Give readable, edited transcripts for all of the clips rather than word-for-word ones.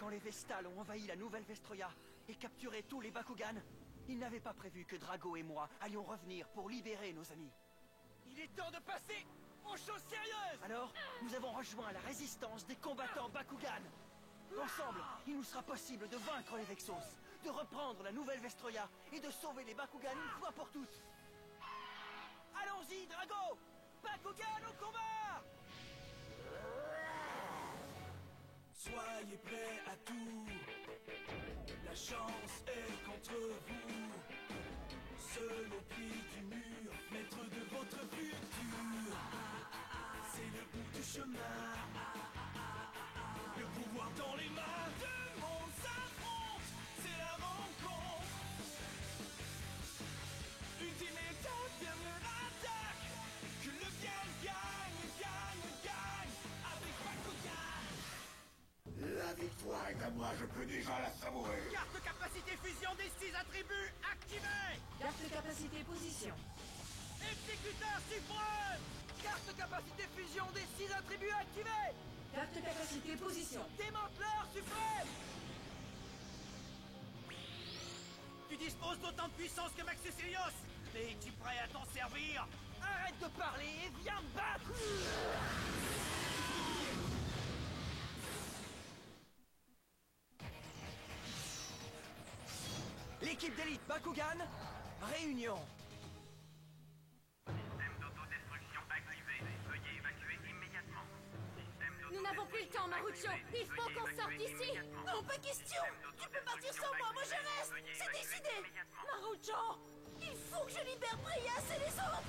Quand les Vestals ont envahi la nouvelle Vestroia et capturé tous les Bakugan, ils n'avaient pas prévu que Drago et moi allions revenir pour libérer nos amis. Il est temps de passer aux choses sérieuses! Alors, nous avons rejoint la résistance des combattants Bakugan. Ensemble, il nous sera possible de vaincre les Vexos, de reprendre la nouvelle Vestroia et de sauver les Bakugan une fois pour toutes. Allons-y, Drago! Bakugan au combat! Soyez prêts à tout, la chance est contre vous. Seul au pied du mur, maître de votre futur. C'est le bout du chemin, le pouvoir dans les mains. Deux mondes s'affrontent, c'est la rencontre. Ultime étape, dernière attaque. Que le bien gagne avec Bakugan. La victoire est à moi, je peux déjà la savourer. Carte capacité fusion des 6 attributs activée! Carte capacité position. Exécuteur suprême! Carte capacité fusion des 6 attributs activés! Carte capacité position. Démanteleur suprême! Tu disposes d'autant de puissance que Maxus Ilios! Es-tu prêt à t'en servir? Arrête de parler et viens me battre! L'équipe d'élite Bakugan, réunion. Système d'autodestruction activé. Veuillez évacuer immédiatement. Nous n'avons plus le temps, Maruccio. Il faut qu'on sorte d'ici. Non, pas question. Tu peux partir sans moi, moi je reste. C'est décidé. Maruccio, il faut que je libère Brias et les autres.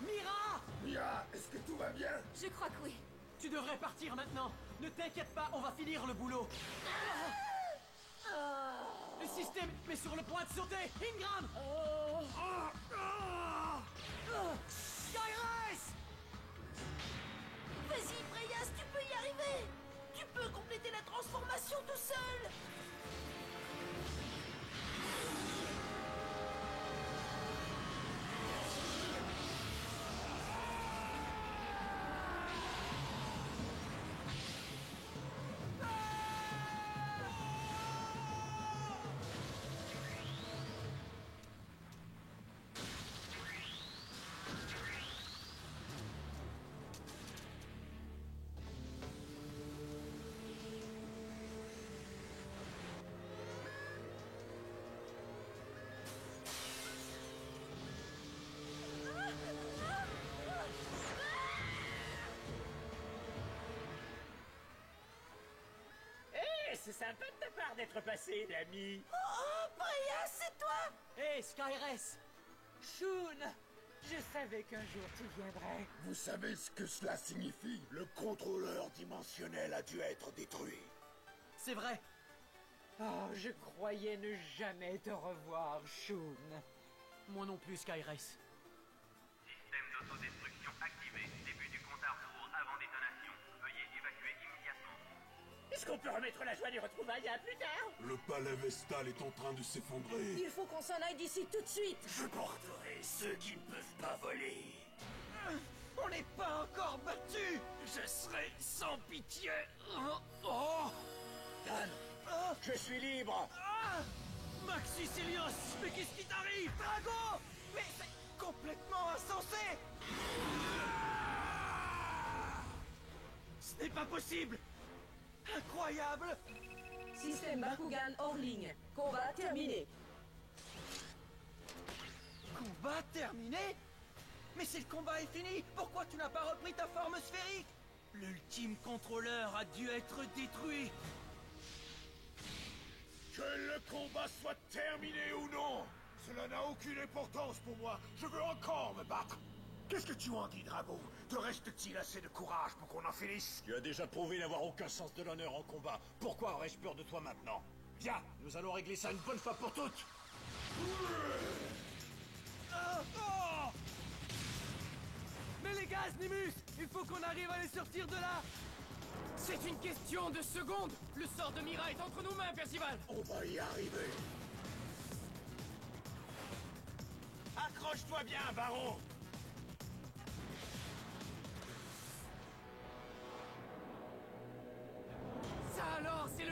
Mira! Mia, est-ce que tout va bien? Je crois que oui. Tu devrais partir maintenant. Ne t'inquiète pas, on va finir le boulot. Le système est sur le point de sauter. Ingram! Skyrace! Vas-y, Brias, tu peux y arriver. Tu peux compléter la transformation tout seul. C'est sympa de ta part d'être passé, l'ami. Oh, Brias, c'est toi. Hé, Skyrace! Shun! Je savais qu'un jour tu viendrais. Vous savez ce que cela signifie? Le contrôleur dimensionnel a dû être détruit. C'est vrai. Oh, je croyais ne jamais te revoir, Shun. Moi non plus, Skyrace. Système d'autodestruction activé. Début du compte à rebours avant détonation. Veuillez évacuer immédiatement. Est-ce qu'on peut remettre la joie des retrouvailles à plus tard? Le palais Vestal est en train de s'effondrer. Il faut qu'on s'en aille d'ici tout de suite. Je porterai ceux qui ne peuvent pas voler. On n'est pas encore battu. Je serai sans pitié. Dan, je suis libre. Maxis Ilios! Mais qu'est-ce qui t'arrive? Drago! Mais c'est complètement insensé! Ce n'est pas possible! Incroyable! Système Bakugan hors ligne. Combat terminé. Combat terminé? Mais si le combat est fini, pourquoi tu n'as pas repris ta forme sphérique? L'ultime contrôleur a dû être détruit! Que le combat soit terminé ou non, cela n'a aucune importance pour moi. Je veux encore me battre. Qu'est-ce que tu en dis, Drago? Te reste-t-il assez de courage pour qu'on en finisse? Tu as déjà prouvé n'avoir aucun sens de l'honneur en combat. Pourquoi aurais-je peur de toi maintenant? Viens, nous allons régler ça une bonne fois pour toutes. Mais les gaz, Nimus! Il faut qu'on arrive à les sortir de là! C'est une question de secondes! Le sort de Mira est entre nos mains, Percival! On va y arriver. Accroche-toi bien, Baron. Sale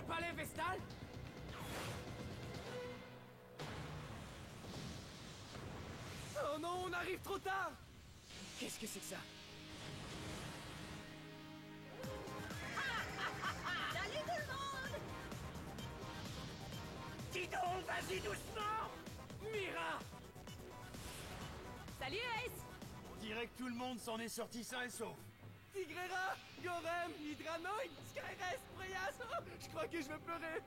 palais Vestal? Oh non, on arrive trop tard! Qu'est-ce que c'est que ça? Salut tout le monde! Dis donc, vas-y doucement! Mira! Salut Ace! On dirait que tout le monde s'en est sorti sain et sauf. Tigrera, Gorem, Hydranoid, Skyrest, Preyas, oh, je crois que je vais pleurer.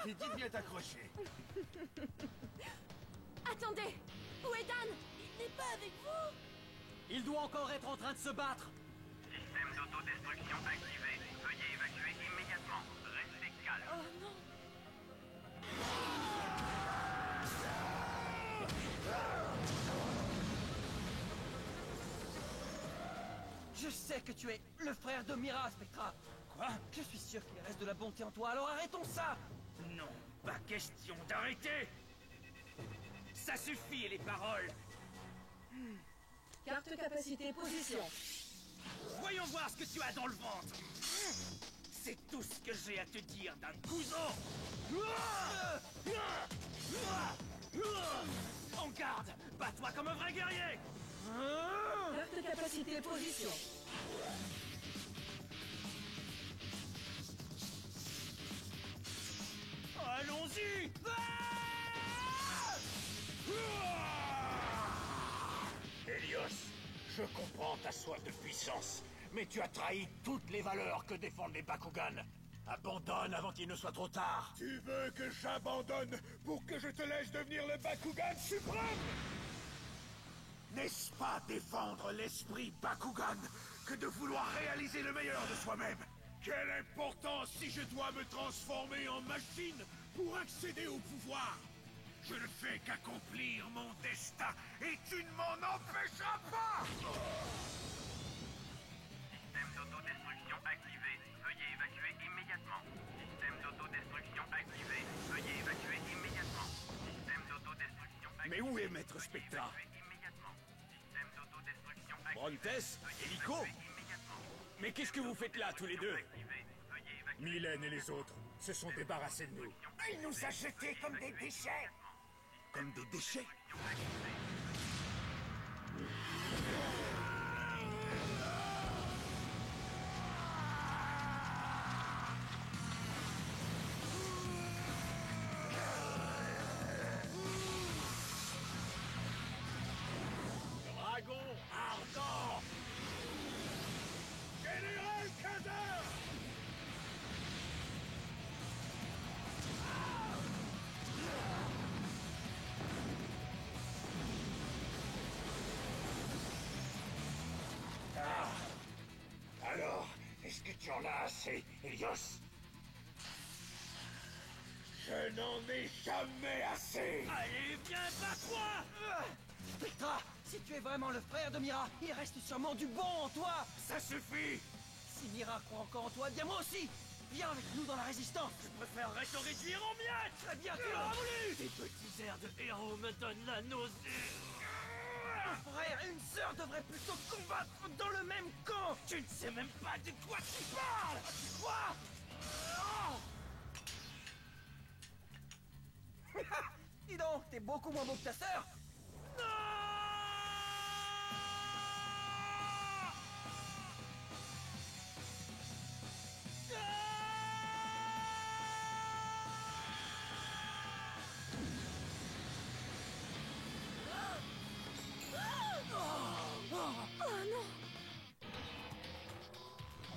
J'ai dit de bien t'accrocher. Attendez! Où est Dan? Il n'est pas avec vous! Il doit encore être en train de se battre. Système d'autodestruction activé. Veuillez évacuer immédiatement. Restez calme. Oh non! Je sais que tu es le frère de Mira, Spectra. Quoi? Je suis sûr qu'il reste de la bonté en toi, alors arrêtons ça! Non, pas question d'arrêter. Ça suffit les paroles. Carte capacité position. Voyons voir ce que tu as dans le ventre. C'est tout ce que j'ai à te dire d'un cousin. En garde, bats-toi comme un vrai guerrier. Carte capacité position. Allons-y. Helios, je comprends ta soif de puissance, mais tu as trahi toutes les valeurs que défendent les Bakugan. Abandonne avant qu'il ne soit trop tard. Tu veux que j'abandonne pour que je te laisse devenir le Bakugan suprême? N'est-ce pas défendre l'esprit Bakugan que de vouloir réaliser le meilleur de soi-même? Quelle importance si je dois me transformer en machine pour accéder au pouvoir? Je ne fais qu'accomplir mon destin et tu ne m'en empêcheras pas! Système d'autodestruction activé. Veuillez évacuer immédiatement. Système d'autodestruction activé. Veuillez évacuer immédiatement. Système d'autodestruction activé. Mais où est Maître Spectra? Évacuer immédiatement. Système d'autodestruction activé. Brontes, Helico? Mais qu'est-ce que vous faites là, tous les deux? Mylène et les autres se sont débarrassés de nous. Il nous a jetés comme des déchets. Comme des déchets? Dragon ardent! Général Kazar! Alors, est-ce que tu en as assez, Helios? Je n'en ai jamais assez! Allez, viens, bats-toi! Spectra, si tu es vraiment le frère de Mira, il reste sûrement du bon en toi! Ça suffit! Si Mira croit encore en toi, bien moi aussi! Viens avec nous dans la résistance! Je préférerais te réduire en miettes! Très bien, tu l'auras voulu! Tes petits airs de héros me donnent la nausée! Un frère et une sœur devraient plutôt combattre dans le même camp! Tu ne sais même pas de quoi tu parles! Quoi? Dis donc, t'es beaucoup moins beau que ta sœur!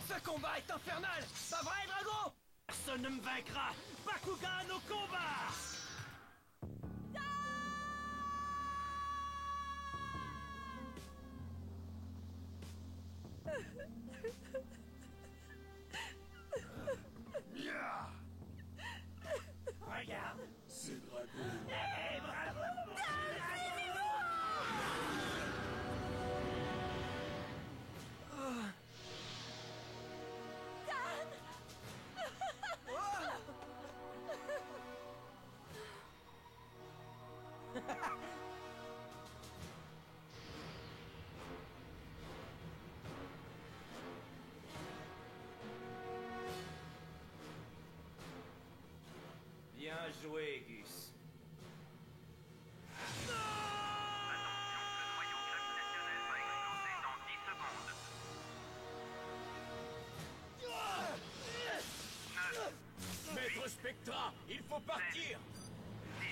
Ce combat est infernal! Pas vrai, Drago? Personne ne me vaincra! Bakugan au combat! Regarde! C'est Dragon! Eh, bravo! joué, Gus. Attention, le noyau gravitationnel va exploser dans 10 secondes. 9, Maître Spectra, il faut partir! 6,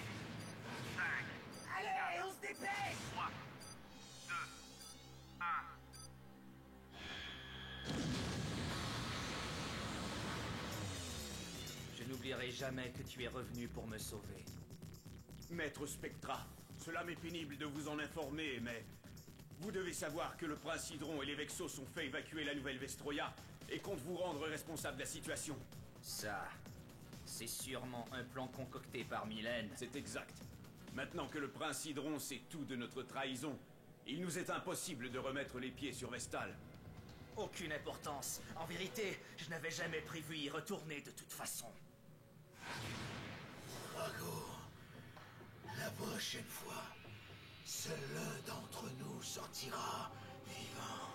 5, Allez, on se dépêche! 3, 2, 1. Je n'oublierai jamais que tu es revenu pour me sauver. Maître Spectra, cela m'est pénible de vous en informer, mais... Vous devez savoir que le prince Hydron et les Vexos ont fait évacuer la nouvelle Vestroia et comptent vous rendre responsable de la situation. Ça, c'est sûrement un plan concocté par Mylène. C'est exact. Maintenant que le prince Hydron sait tout de notre trahison, il nous est impossible de remettre les pieds sur Vestal. Aucune importance. En vérité, je n'avais jamais prévu y retourner de toute façon. Drago, la prochaine fois, seul l'un d'entre nous sortira vivant.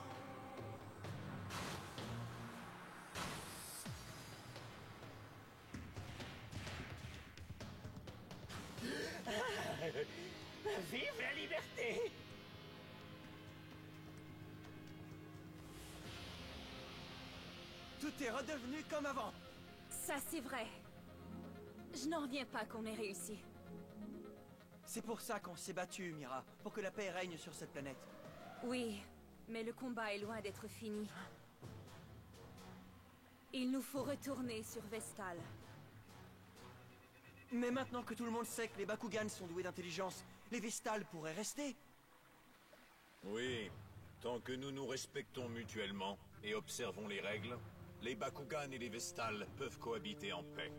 Vive la liberté! Tout est redevenu comme avant. Ça, c'est vrai. Je n'en reviens pas qu'on ait réussi. C'est pour ça qu'on s'est battu, Mira, pour que la paix règne sur cette planète. Oui, mais le combat est loin d'être fini. Il nous faut retourner sur Vestal. Mais maintenant que tout le monde sait que les Bakugan sont doués d'intelligence, les Vestals pourraient rester. Oui, tant que nous nous respectons mutuellement et observons les règles, les Bakugan et les Vestals peuvent cohabiter en paix.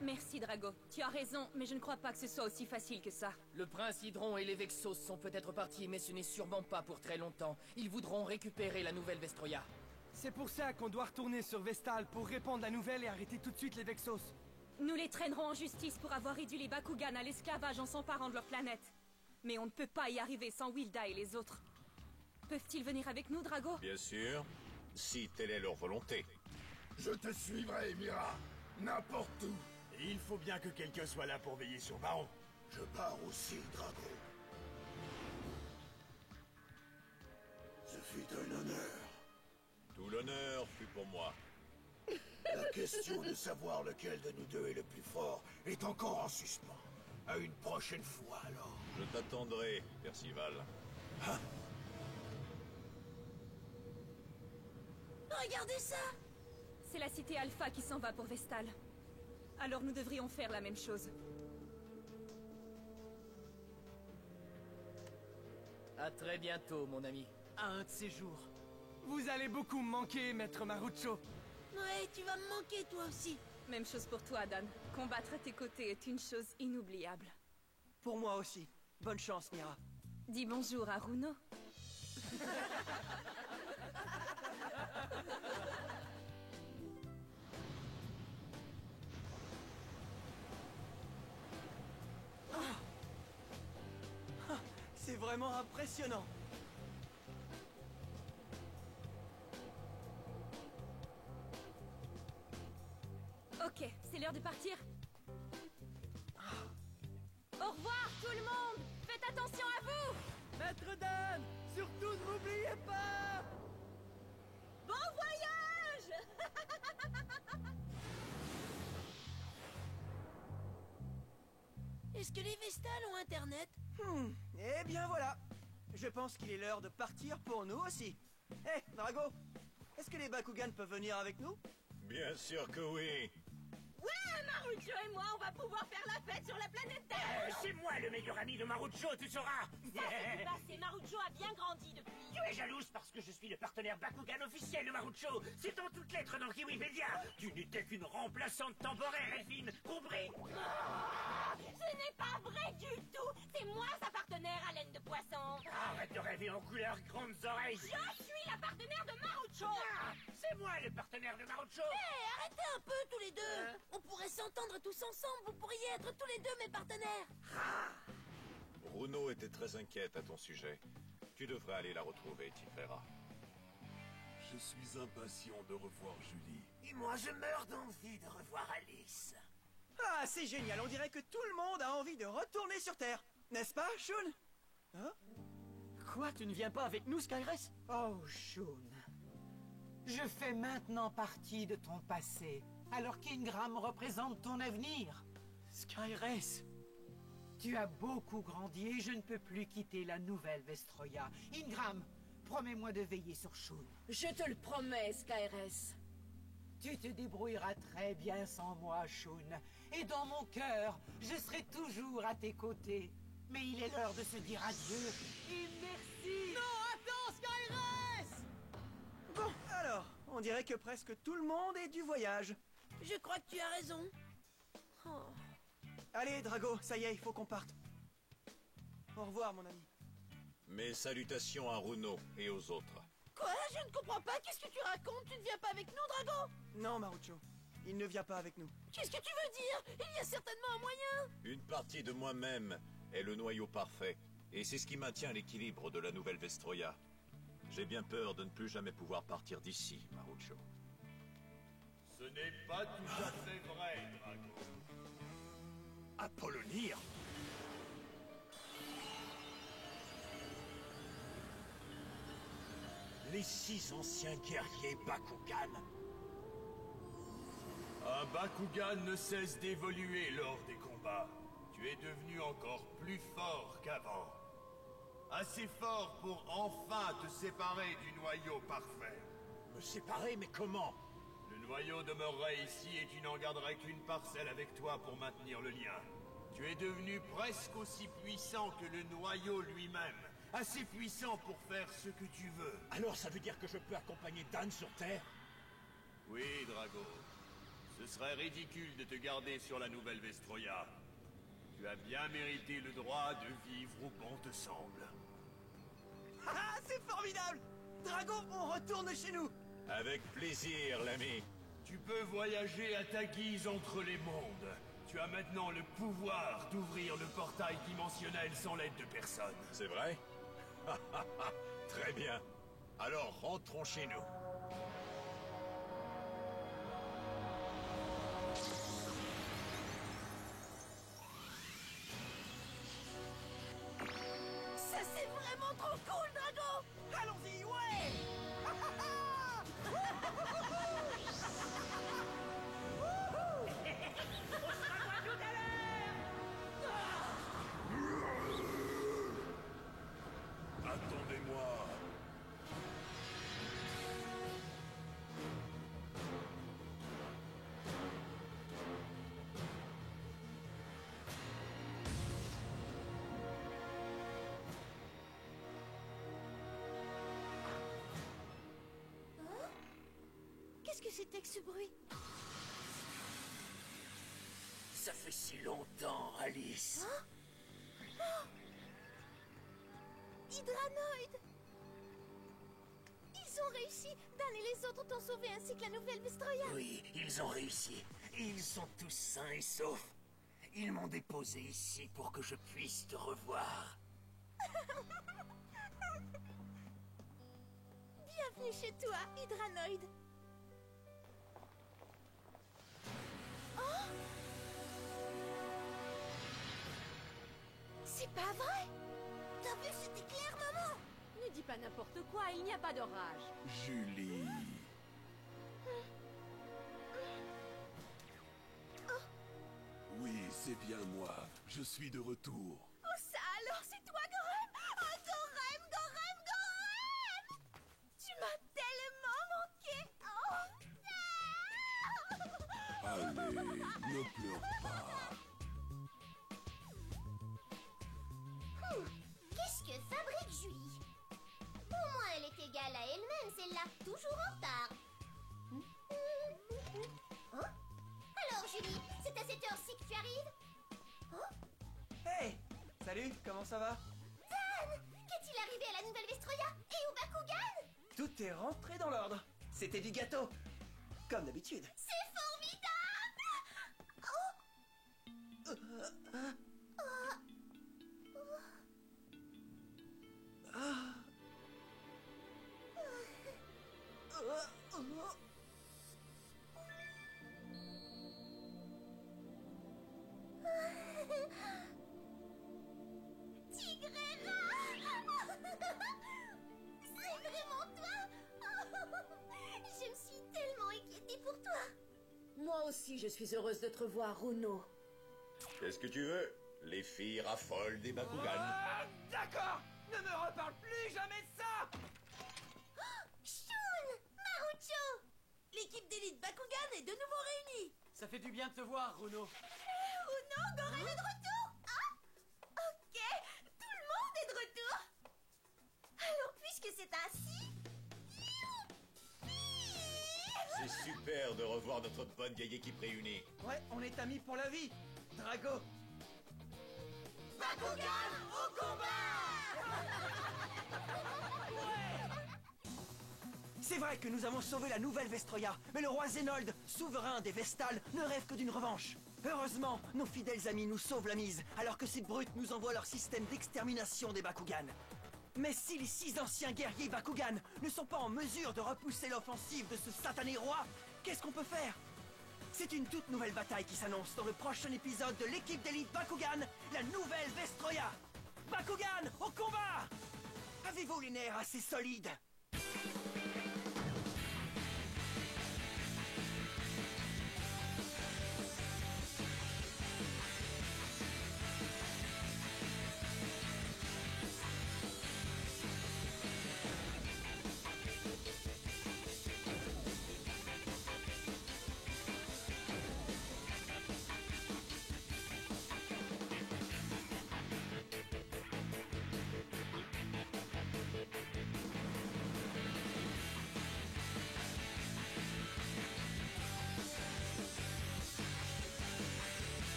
Merci, Drago. Tu as raison, mais je ne crois pas que ce soit aussi facile que ça. Le prince Hydron et les Vexos sont peut-être partis, mais ce n'est sûrement pas pour très longtemps. Ils voudront récupérer la nouvelle Vestroia. C'est pour ça qu'on doit retourner sur Vestal pour répandre la nouvelle et arrêter tout de suite les Vexos. Nous les traînerons en justice pour avoir réduit les Bakugan à l'esclavage en s'emparant de leur planète. Mais on ne peut pas y arriver sans Wilda et les autres. Peuvent-ils venir avec nous, Drago? Bien sûr, si telle est leur volonté. Je te suivrai, Mira. N'importe où. Et il faut bien que quelqu'un soit là pour veiller sur Baron. Je pars aussi, Drago. Ce fut un honneur. Tout l'honneur fut pour moi. La question de savoir lequel de nous deux est le plus fort est encore en suspens. À une prochaine fois, alors. Je t'attendrai, Percival. Regardez ça! C'est la cité Alpha qui s'en va pour Vestal. Alors nous devrions faire la même chose. À très bientôt, mon ami. À un de ces jours. Vous allez beaucoup me manquer, maître Marucho. Ouais, tu vas me manquer toi aussi. Même chose pour toi, Dan. Combattre à tes côtés est une chose inoubliable. Pour moi aussi. Bonne chance, Mira. Dis bonjour à Runo. C'est vraiment impressionnant. Ok, c'est l'heure de partir. Au revoir, tout le monde! Faites attention à vous! Maître Dan, surtout ne m'oubliez pas! Bon voyage! Est-ce que les Vestals ont Internet? Eh bien voilà. Je pense qu'il est l'heure de partir pour nous aussi. Hé, Drago, est-ce que les Bakugan peuvent venir avec nous? Bien sûr que oui. Ouais, Marucho et moi, on va pouvoir faire la fête sur la planète Terre! C'est moi le meilleur ami de Marucho, tu sauras. Ça, c'est du passé. Marucho a bien grandi depuis. Tu es jalouse parce que je suis le partenaire Bakugan officiel de Marucho. C'est en toutes lettres dans Kiwipedia. Tu n'étais qu'une remplaçante temporaire, Elfine. Compris? Ce n'est pas vrai du tout! C'est moi sa partenaire à laine de poisson! Arrête de rêver en couleur, grandes oreilles. Je suis la partenaire de Marucho! Ah, c'est moi le partenaire de Marucho. Hé, arrêtez un peu tous les deux! On pourrait s'entendre tous ensemble, vous pourriez être tous les deux mes partenaires! Runo était très inquiète à ton sujet. Tu devrais aller la retrouver, t'y verras. Je suis impatient de revoir Julie. Et moi, je meurs d'envie de revoir Alice. Ah, c'est génial, on dirait que tout le monde a envie de retourner sur Terre. N'est-ce pas, Shun? Hein? Quoi, tu ne viens pas avec nous, Skyress? Oh, Shun. Je fais maintenant partie de ton passé, alors qu'Ingram représente ton avenir. Skyress! Tu as beaucoup grandi et je ne peux plus quitter la nouvelle Vestroya. Ingram, promets-moi de veiller sur Shun. Je te le promets, Skyress. Tu te débrouilleras très bien sans moi, Shun. Et dans mon cœur, je serai toujours à tes côtés. Mais il est l'heure de se dire adieu. Et merci! Non, attends, Skyress! Bon, alors, on dirait que presque tout le monde est du voyage. Je crois que tu as raison. Oh. Allez, Drago, ça y est, il faut qu'on parte. Au revoir, mon ami. Mes salutations à Runo et aux autres. Quoi? Je ne comprends pas. Qu'est-ce que tu racontes? Tu ne viens pas avec nous, Drago? Non, Marucho. Il ne vient pas avec nous. Qu'est-ce que tu veux dire? Il y a certainement un moyen. Une partie de moi-même est le noyau parfait. Et c'est ce qui maintient l'équilibre de la nouvelle Vestroya. J'ai bien peur de ne plus jamais pouvoir partir d'ici, Marucho. Ce n'est pas tout à fait vrai, Drago. Apollonir? Les 6 anciens guerriers Bakugan? Un Bakugan ne cesse d'évoluer lors des combats. Tu es devenu encore plus fort qu'avant. Assez fort pour enfin te séparer du noyau parfait. Me séparer, mais comment? Le noyau demeurerait ici et tu n'en garderais qu'une parcelle avec toi pour maintenir le lien. Tu es devenu presque aussi puissant que le noyau lui-même. Assez puissant pour faire ce que tu veux. Alors ça veut dire que je peux accompagner Dan sur Terre? Oui, Drago. Ce serait ridicule de te garder sur la nouvelle Vestroya. Tu as bien mérité le droit de vivre où bon te semble. Ah, c'est formidable! Drago, on retourne chez nous! Avec plaisir, l'ami. Tu peux voyager à ta guise entre les mondes. Tu as maintenant le pouvoir d'ouvrir le portail dimensionnel sans l'aide de personne. C'est vrai? Très bien. Alors, rentrons chez nous. Ça, c'est vraiment trop cool, Drago. Allons-y, ouais! Attendez-moi. Qu'est-ce que c'était que ce bruit? Ça fait si longtemps, Alice. Hydranoïde! Ils ont réussi! Dan et les autres t'ont sauvé ainsi que la nouvelle Vestroya! Oui, ils ont réussi. Ils sont tous sains et saufs. Ils m'ont déposé ici pour que je puisse te revoir. Bienvenue chez toi, Hydranoïde! Oh! C'est pas vrai! T'as vu cet éclair, maman? Ne dis pas n'importe quoi, il n'y a pas d'orage. Julie. Oui, c'est bien moi. Je suis de retour. Oh ça alors, c'est toi, Gorem! Oh, Gorem, Gorem, Gorem! Tu m'as tellement manqué! Oh, Allez, ne pleure pas. Qu'est-ce que fabrique Julie? Au moins elle est égale à elle-même, celle-là, toujours en retard. Hein? Alors Julie, c'est à cette heure-ci que tu arrives? Hein? Hey! Salut, comment ça va? Dan! Qu'est-il arrivé à la nouvelle Vestroya? Et au Bakugan? Tout est rentré dans l'ordre. C'était du gâteau. Comme d'habitude. C'est formidable! Oh! Tigrera! C'est vraiment toi? Je me suis tellement inquiétée pour toi. Moi aussi, je suis heureuse de te revoir, Runo. Qu'est-ce que tu veux? Les filles raffolent des Bakugan. Ah, d'accord! Ne me reparle plus jamais de ça! Shun! Marucho! L'équipe d'élite Bakugan est de nouveau réunie. Ça fait du bien de te voir, Runo. Runo, Goren est de retour! Ah! Ok, tout le monde est de retour! Alors, puisque c'est ainsi... C'est super de revoir notre bonne vieille équipe réunie. Ouais, on est amis pour la vie! Drago! Bakugan au combat! C'est vrai que nous avons sauvé la nouvelle Vestroya, mais le roi Zénold, souverain des Vestales, ne rêve que d'une revanche. Heureusement, nos fidèles amis nous sauvent la mise, alors que ces brutes nous envoient leur système d'extermination des Bakugan. Mais si les 6 anciens guerriers Bakugan ne sont pas en mesure de repousser l'offensive de ce satané roi, qu'est-ce qu'on peut faire? C'est une toute nouvelle bataille qui s'annonce dans le prochain épisode de l'équipe d'élite Bakugan, la nouvelle Vestroya. Bakugan, au combat! Avez-vous les nerfs assez solides?